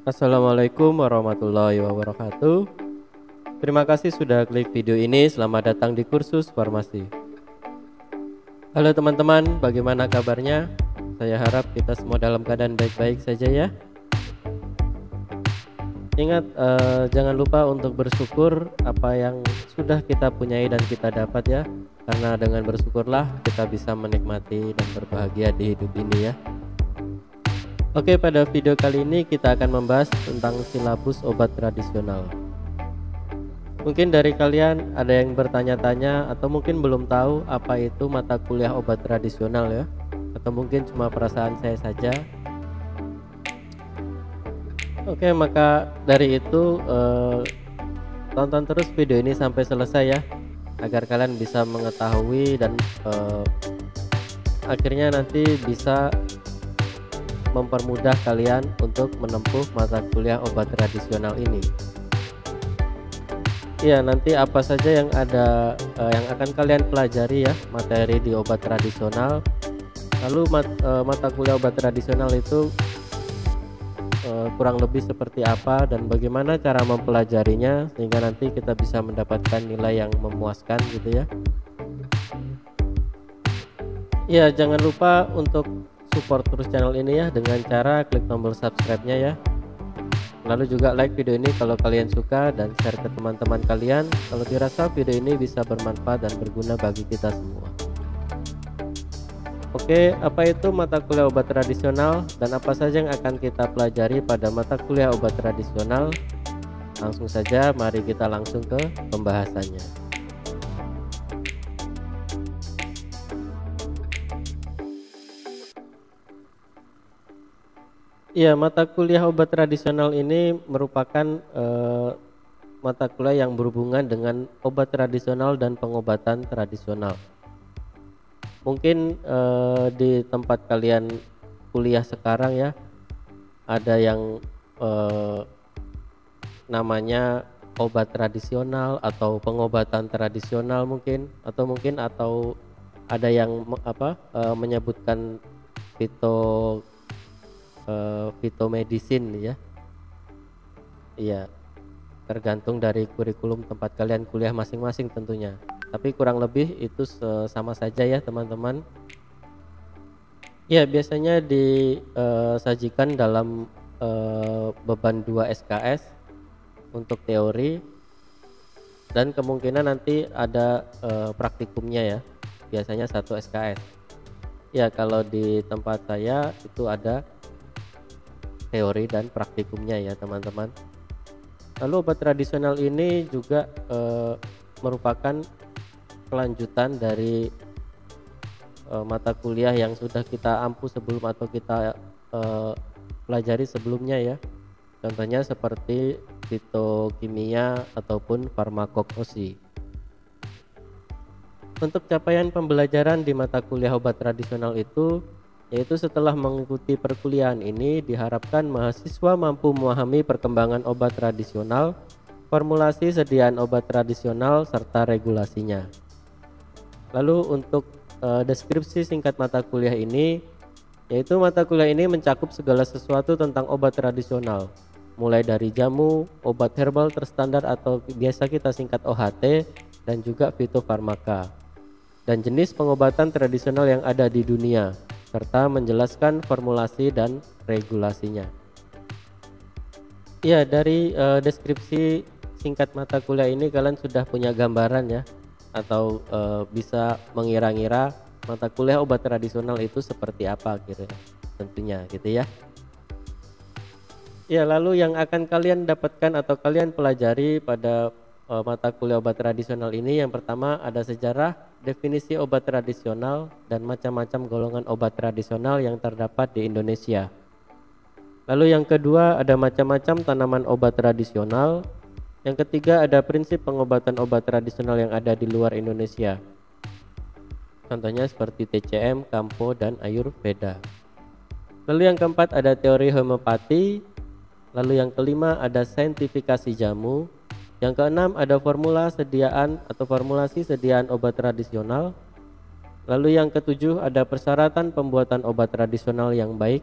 Assalamualaikum warahmatullahi wabarakatuh. Terima kasih sudah klik video ini. Selamat datang di kursus farmasi. Halo teman-teman, bagaimana kabarnya? Saya harap kita semua dalam keadaan baik-baik saja ya. Ingat, jangan lupa untuk bersyukur apa yang sudah kita punyai dan kita dapat ya. Karena dengan bersyukurlah kita bisa menikmati dan berbahagia di hidup ini ya. Oke, pada video kali ini kita akan membahas tentang silabus obat tradisional. Mungkin dari kalian ada yang bertanya-tanya atau mungkin belum tahu apa itu mata kuliah obat tradisional ya, atau mungkin cuma perasaan saya saja. Oke, maka dari itu tonton terus video ini sampai selesai ya, agar kalian bisa mengetahui dan akhirnya nanti bisa mempermudah kalian untuk menempuh mata kuliah obat tradisional ini. Ya, nanti apa saja yang ada yang akan kalian pelajari ya, materi di obat tradisional. Lalu mata kuliah obat tradisional itu kurang lebih seperti apa dan bagaimana cara mempelajarinya sehingga nanti kita bisa mendapatkan nilai yang memuaskan gitu ya. Ya, jangan lupa untuk support terus channel ini ya dengan cara klik tombol subscribe-nya ya. Lalu juga like video ini kalau kalian suka dan share ke teman-teman kalian kalau dirasa video ini bisa bermanfaat dan berguna bagi kita semua. Oke, apa itu mata kuliah obat tradisional dan apa saja yang akan kita pelajari pada mata kuliah obat tradisional? Langsung saja mari kita langsung ke pembahasannya. Ya, mata kuliah obat tradisional ini merupakan mata kuliah yang berhubungan dengan obat tradisional dan pengobatan tradisional. Mungkin di tempat kalian kuliah sekarang ya, ada yang namanya obat tradisional atau pengobatan tradisional mungkin, atau ada yang menyebutkan fitomedicine ya. Iya, tergantung dari kurikulum tempat kalian kuliah masing-masing tentunya. Tapi kurang lebih itu sama saja ya teman-teman. Ya, biasanya disajikan dalam beban 2 SKS untuk teori dan kemungkinan nanti ada praktikumnya ya. Biasanya 1 SKS. Ya, kalau di tempat saya itu ada teori dan praktikumnya ya teman-teman. Lalu obat tradisional ini juga merupakan kelanjutan dari mata kuliah yang sudah kita ampu sebelum atau kita pelajari sebelumnya ya. Contohnya seperti fitokimia ataupun farmakognosi. Untuk capaian pembelajaran di mata kuliah obat tradisional itu yaitu setelah mengikuti perkuliahan ini diharapkan mahasiswa mampu memahami perkembangan obat tradisional, formulasi sediaan obat tradisional serta regulasinya. Lalu untuk deskripsi singkat mata kuliah ini, yaitu mata kuliah ini mencakup segala sesuatu tentang obat tradisional, mulai dari jamu, obat herbal terstandar atau biasa kita singkat OHT, dan juga fitofarmaka, dan jenis pengobatan tradisional yang ada di dunia, serta menjelaskan formulasi dan regulasinya. Ya, dari deskripsi singkat mata kuliah ini kalian sudah punya gambaran ya, atau bisa mengira-ngira mata kuliah obat tradisional itu seperti apa gitu ya, tentunya gitu ya. Ya, lalu yang akan kalian dapatkan atau kalian pelajari pada mata kuliah obat tradisional ini, yang pertama ada sejarah, definisi obat tradisional, dan macam-macam golongan obat tradisional yang terdapat di Indonesia. Lalu yang kedua ada macam-macam tanaman obat tradisional. Yang ketiga ada prinsip pengobatan obat tradisional yang ada di luar Indonesia. Contohnya seperti TCM, Kampo, dan Ayurveda. Lalu yang keempat ada teori homeopati. Lalu yang kelima ada saintifikasi jamu. Yang keenam ada formulasi sediaan obat tradisional. Lalu yang ketujuh ada persyaratan pembuatan obat tradisional yang baik.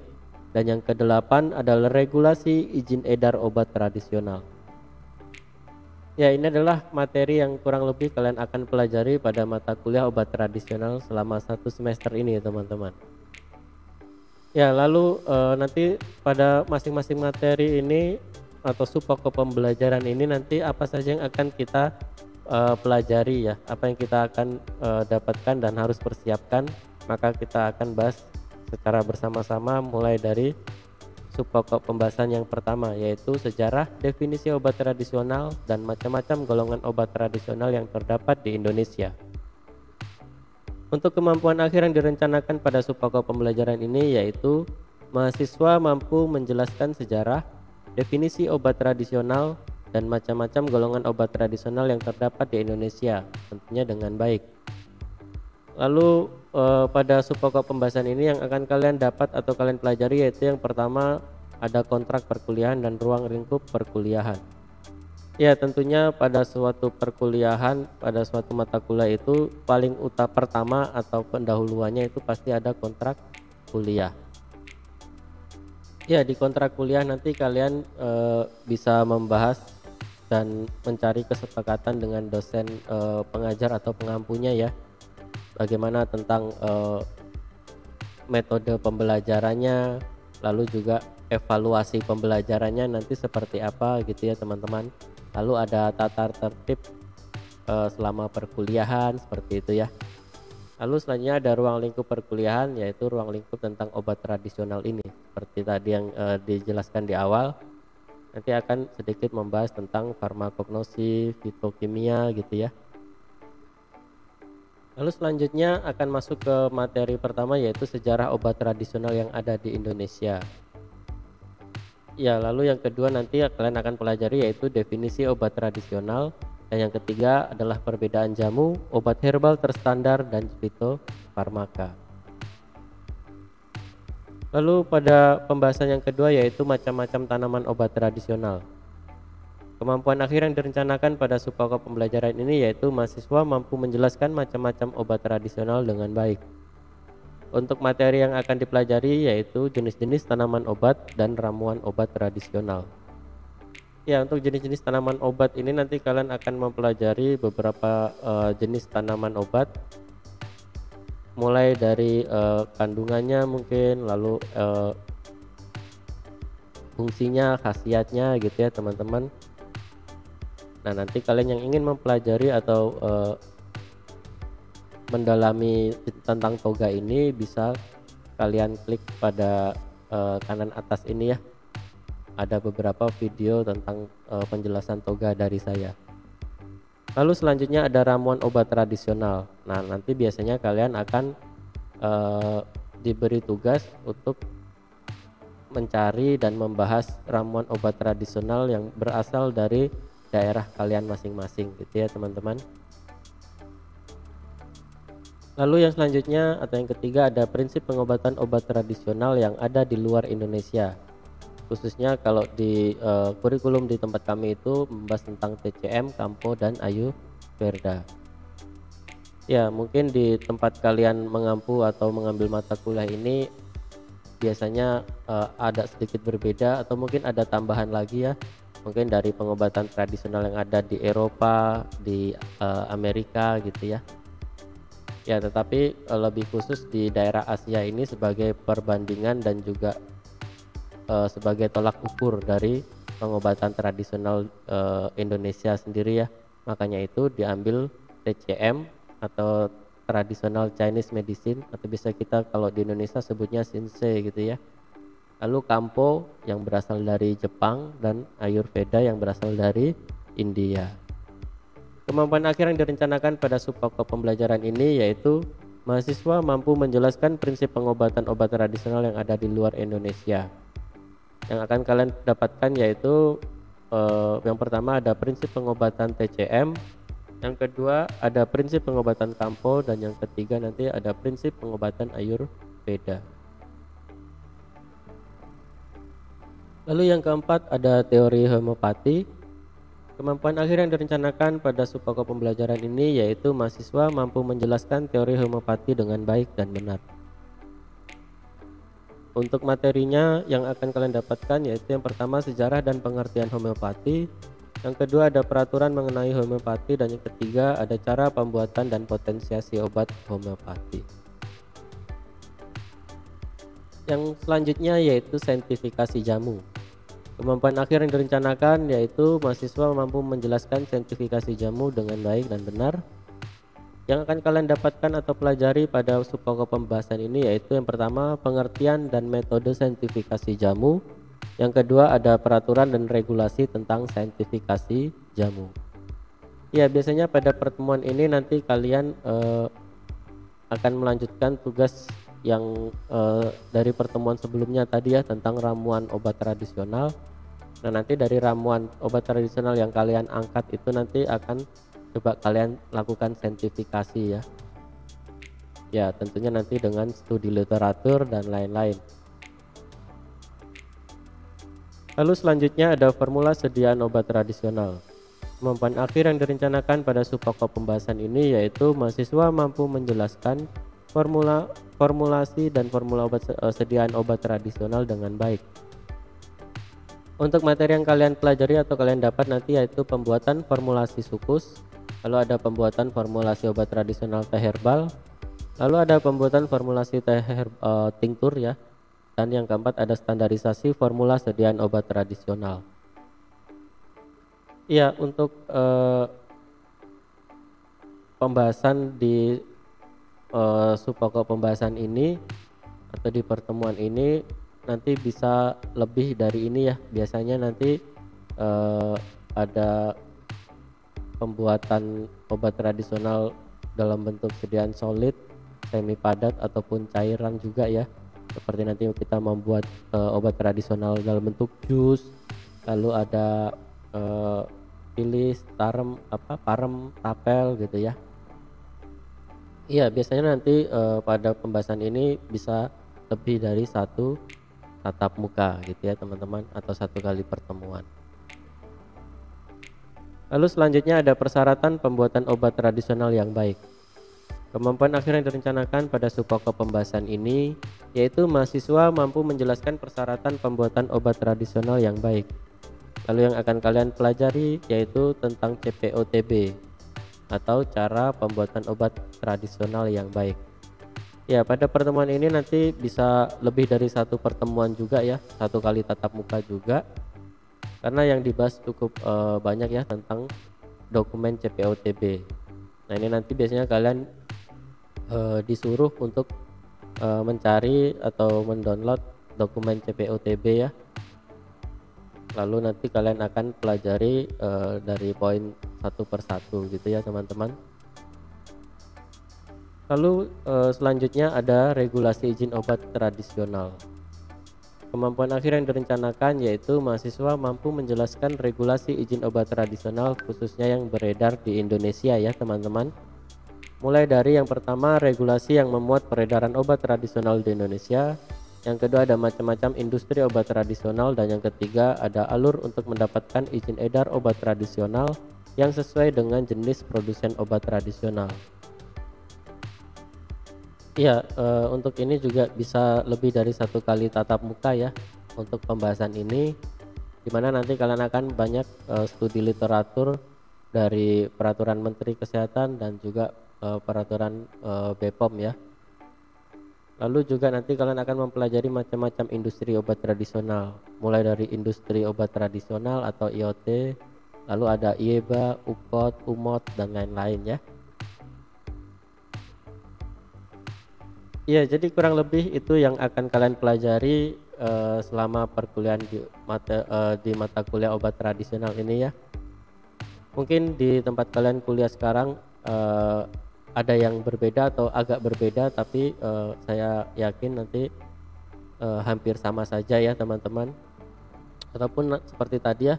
Dan yang kedelapan adalah regulasi izin edar obat tradisional. Ya, ini adalah materi yang kurang lebih kalian akan pelajari pada mata kuliah obat tradisional selama 1 semester ini ya teman-teman. Ya, lalu nanti pada masing-masing materi ini atau subpokok pembelajaran ini nanti apa saja yang akan kita pelajari ya, apa yang kita akan dapatkan dan harus persiapkan, maka kita akan bahas secara bersama-sama mulai dari subpokok pembahasan yang pertama, yaitu sejarah, definisi obat tradisional, dan macam-macam golongan obat tradisional yang terdapat di Indonesia. Untuk kemampuan akhir yang direncanakan pada subpokok pembelajaran ini yaitu mahasiswa mampu menjelaskan sejarah, definisi obat tradisional, dan macam-macam golongan obat tradisional yang terdapat di Indonesia, tentunya dengan baik. Lalu pada subpokok pembahasan ini yang akan kalian dapat atau kalian pelajari yaitu yang pertama ada kontrak perkuliahan dan ruang lingkup perkuliahan. Ya, tentunya pada suatu perkuliahan, pada suatu mata kuliah itu paling pertama atau pendahuluannya itu pasti ada kontrak kuliah. Ya, di kontrak kuliah nanti kalian bisa membahas dan mencari kesepakatan dengan dosen pengajar atau pengampunya ya. Bagaimana tentang metode pembelajarannya, lalu juga evaluasi pembelajarannya nanti seperti apa gitu ya teman-teman. Lalu ada tata tertib selama perkuliahan seperti itu ya. Lalu selanjutnya ada ruang lingkup perkuliahan, yaitu ruang lingkup tentang obat tradisional ini. Seperti tadi yang dijelaskan di awal, nanti akan sedikit membahas tentang farmakognosi, fitokimia gitu ya. Lalu selanjutnya akan masuk ke materi pertama yaitu sejarah obat tradisional yang ada di Indonesia. Ya, lalu yang kedua nanti kalian akan pelajari yaitu definisi obat tradisional, dan yang ketiga adalah perbedaan jamu, obat herbal terstandar, dan fitofarmaka. Lalu pada pembahasan yang kedua yaitu macam-macam tanaman obat tradisional. Kemampuan akhir yang direncanakan pada subpokok pembelajaran ini yaitu mahasiswa mampu menjelaskan macam-macam obat tradisional dengan baik. Untuk materi yang akan dipelajari yaitu jenis-jenis tanaman obat dan ramuan obat tradisional. Ya, untuk jenis-jenis tanaman obat ini nanti kalian akan mempelajari beberapa jenis tanaman obat, mulai dari kandungannya mungkin, lalu fungsinya, khasiatnya gitu ya teman-teman. Nah, nanti kalian yang ingin mempelajari atau mendalami tentang toga ini bisa kalian klik pada kanan atas ini ya. Ada beberapa video tentang penjelasan toga dari saya. Lalu selanjutnya ada ramuan obat tradisional. Nah, nanti biasanya kalian akan diberi tugas untuk mencari dan membahas ramuan obat tradisional yang berasal dari daerah kalian masing-masing gitu ya teman-teman. Lalu yang selanjutnya atau yang ketiga ada prinsip pengobatan obat tradisional yang ada di luar Indonesia. Khususnya kalau di kurikulum di tempat kami itu membahas tentang TCM, Kampo, dan Ayurveda. Ya, mungkin di tempat kalian mengampu atau mengambil mata kuliah ini biasanya ada sedikit berbeda atau mungkin ada tambahan lagi ya. Mungkin dari pengobatan tradisional yang ada di Eropa, di Amerika gitu ya. Ya, tetapi lebih khusus di daerah Asia ini sebagai perbandingan dan juga sebagai tolak ukur dari pengobatan tradisional Indonesia sendiri ya. Makanya itu diambil TCM atau traditional Chinese medicine, atau bisa kita kalau di Indonesia sebutnya Shinsei gitu ya. Lalu Kampo yang berasal dari Jepang dan Ayurveda yang berasal dari India. Kemampuan akhir yang direncanakan pada subpokok pembelajaran ini yaitu mahasiswa mampu menjelaskan prinsip pengobatan obat tradisional yang ada di luar Indonesia. Yang akan kalian dapatkan yaitu yang pertama ada prinsip pengobatan TCM, yang kedua ada prinsip pengobatan Kampo, dan yang ketiga nanti ada prinsip pengobatan Ayurveda. Lalu yang keempat ada teori homeopati. Kemampuan akhir yang direncanakan pada subpokok pembelajaran ini yaitu mahasiswa mampu menjelaskan teori homeopati dengan baik dan benar. Untuk materinya yang akan kalian dapatkan yaitu yang pertama sejarah dan pengertian homeopati, yang kedua ada peraturan mengenai homeopati, dan yang ketiga ada cara pembuatan dan potensiasi obat homeopati. Yang selanjutnya yaitu saintifikasi jamu. Kemampuan akhir yang direncanakan yaitu mahasiswa mampu menjelaskan saintifikasi jamu dengan baik dan benar. Yang akan kalian dapatkan atau pelajari pada subpokok pembahasan ini yaitu yang pertama pengertian dan metode saintifikasi jamu, yang kedua ada peraturan dan regulasi tentang saintifikasi jamu. Ya, biasanya pada pertemuan ini nanti kalian akan melanjutkan tugas yang dari pertemuan sebelumnya tadi ya, tentang ramuan obat tradisional. Nah, nanti dari ramuan obat tradisional yang kalian angkat itu nanti akan coba kalian lakukan saintifikasi ya. Ya, tentunya nanti dengan studi literatur dan lain-lain. Lalu selanjutnya ada formula sediaan obat tradisional. Kemampuan akhir yang direncanakan pada subpokok pembahasan ini yaitu mahasiswa mampu menjelaskan formulasi dan formula sediaan obat tradisional dengan baik. Untuk materi yang kalian pelajari atau kalian dapat nanti yaitu pembuatan formulasi sukus, lalu ada pembuatan formulasi obat tradisional teh herbal, lalu ada pembuatan formulasi tinktur ya, dan yang keempat ada standarisasi formula sediaan obat tradisional. Ya, untuk pembahasan di subpokok pembahasan ini atau di pertemuan ini nanti bisa lebih dari ini ya. Biasanya nanti ada pembuatan obat tradisional dalam bentuk sediaan solid, semi padat ataupun cairan juga ya. Seperti nanti kita membuat obat tradisional dalam bentuk jus, lalu ada pilis, parem, tapel gitu ya. Iya, biasanya nanti pada pembahasan ini bisa lebih dari satu tatap muka gitu ya teman-teman, atau satu kali pertemuan. Lalu selanjutnya ada persyaratan pembuatan obat tradisional yang baik. Kemampuan akhir yang direncanakan pada subpokok pembahasan ini yaitu mahasiswa mampu menjelaskan persyaratan pembuatan obat tradisional yang baik. Lalu yang akan kalian pelajari yaitu tentang CPOTB atau cara pembuatan obat tradisional yang baik. Ya, pada pertemuan ini nanti bisa lebih dari satu pertemuan juga ya, satu kali tatap muka juga. Karena yang dibahas cukup banyak ya tentang dokumen CPOTB. Nah, ini nanti biasanya kalian disuruh untuk mencari atau mendownload dokumen CPOTB ya. Lalu nanti kalian akan pelajari dari poin satu per satu gitu ya teman-teman. Lalu selanjutnya ada regulasi izin obat tradisional. Kemampuan akhir yang direncanakan yaitu mahasiswa mampu menjelaskan regulasi izin obat tradisional khususnya yang beredar di Indonesia ya teman-teman. Mulai dari yang pertama regulasi yang memuat peredaran obat tradisional di Indonesia, yang kedua ada macam-macam industri obat tradisional, dan yang ketiga ada alur untuk mendapatkan izin edar obat tradisional yang sesuai dengan jenis produsen obat tradisional. Iya, untuk ini juga bisa lebih dari satu kali tatap muka ya untuk pembahasan ini, dimana nanti kalian akan banyak studi literatur dari peraturan Menteri Kesehatan dan juga peraturan BPOM ya. Lalu juga nanti kalian akan mempelajari macam-macam industri obat tradisional, mulai dari industri obat tradisional atau IoT, lalu ada IEBA, UKOT, UMOT, dan lain-lain ya. Iya, jadi kurang lebih itu yang akan kalian pelajari selama perkuliahan di mata kuliah obat tradisional ini ya. Mungkin di tempat kalian kuliah sekarang ada yang berbeda atau agak berbeda, tapi saya yakin nanti hampir sama saja ya teman-teman. Ataupun seperti tadi ya,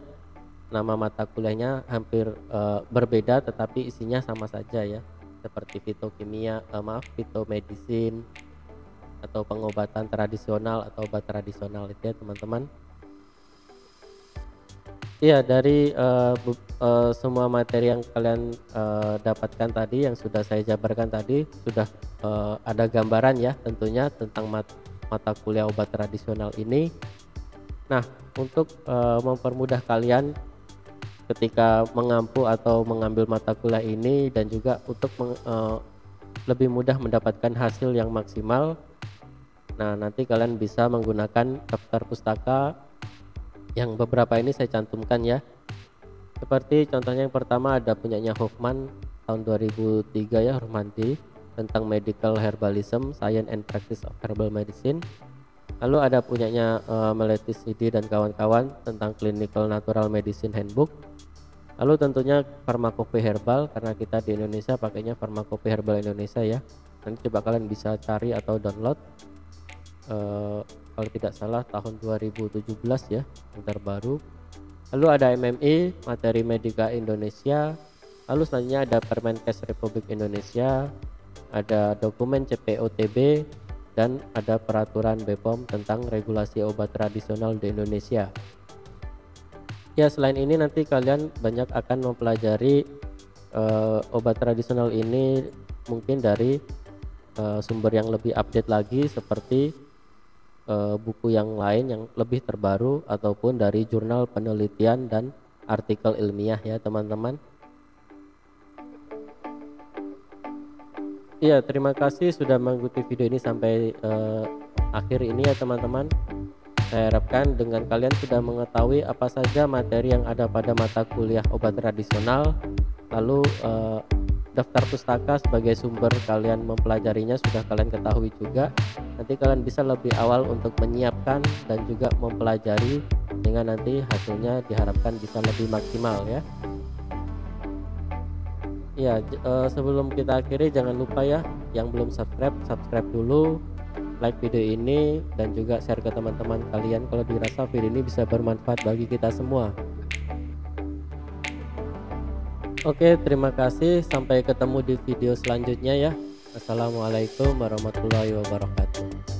nama mata kuliahnya hampir berbeda tetapi isinya sama saja ya. Seperti fitomedicine atau pengobatan tradisional atau obat tradisional itu ya teman-teman. Iya, dari semua materi yang kalian dapatkan tadi, yang sudah saya jabarkan tadi, sudah ada gambaran ya tentunya tentang mata kuliah obat tradisional ini. Nah, untuk mempermudah kalian ketika mengampu atau mengambil mata kuliah ini, dan juga untuk lebih mudah mendapatkan hasil yang maksimal, nah nanti kalian bisa menggunakan daftar pustaka yang beberapa ini saya cantumkan ya. Seperti contohnya yang pertama ada punyanya Hoffman tahun 2003 ya, Hormandi, tentang Medical Herbalism, Science and Practice of Herbal Medicine. Lalu ada punyanya Meletis Sidi dan kawan-kawan tentang Clinical Natural Medicine Handbook. Lalu tentunya Farmakope Herbal, karena kita di Indonesia pakainya Farmakope Herbal Indonesia ya. Nanti coba kalian bisa cari atau download, kalau tidak salah tahun 2017 ya, yang terbaru. Lalu ada MMI, Materi Medika Indonesia. Lalu selanjutnya ada Permenkes Republik Indonesia, ada dokumen CPOTB, dan ada peraturan BPOM tentang regulasi obat tradisional di Indonesia. Ya, selain ini nanti kalian banyak akan mempelajari obat tradisional ini mungkin dari sumber yang lebih update lagi, seperti buku yang lain yang lebih terbaru, ataupun dari jurnal penelitian dan artikel ilmiah ya teman-teman. Iya, terima kasih sudah mengikuti video ini sampai akhir ini ya teman-teman. Saya harapkan dengan kalian sudah mengetahui apa saja materi yang ada pada mata kuliah obat tradisional. Lalu daftar pustaka sebagai sumber kalian mempelajarinya sudah kalian ketahui juga. Nanti kalian bisa lebih awal untuk menyiapkan dan juga mempelajari, dengan nanti hasilnya diharapkan bisa lebih maksimal ya. Ya, sebelum kita akhiri jangan lupa ya, yang belum subscribe dulu, like video ini, dan juga share ke teman-teman kalian kalau dirasa video ini bisa bermanfaat bagi kita semua. Oke, terima kasih, sampai ketemu di video selanjutnya ya. Assalamualaikum warahmatullahi wabarakatuh.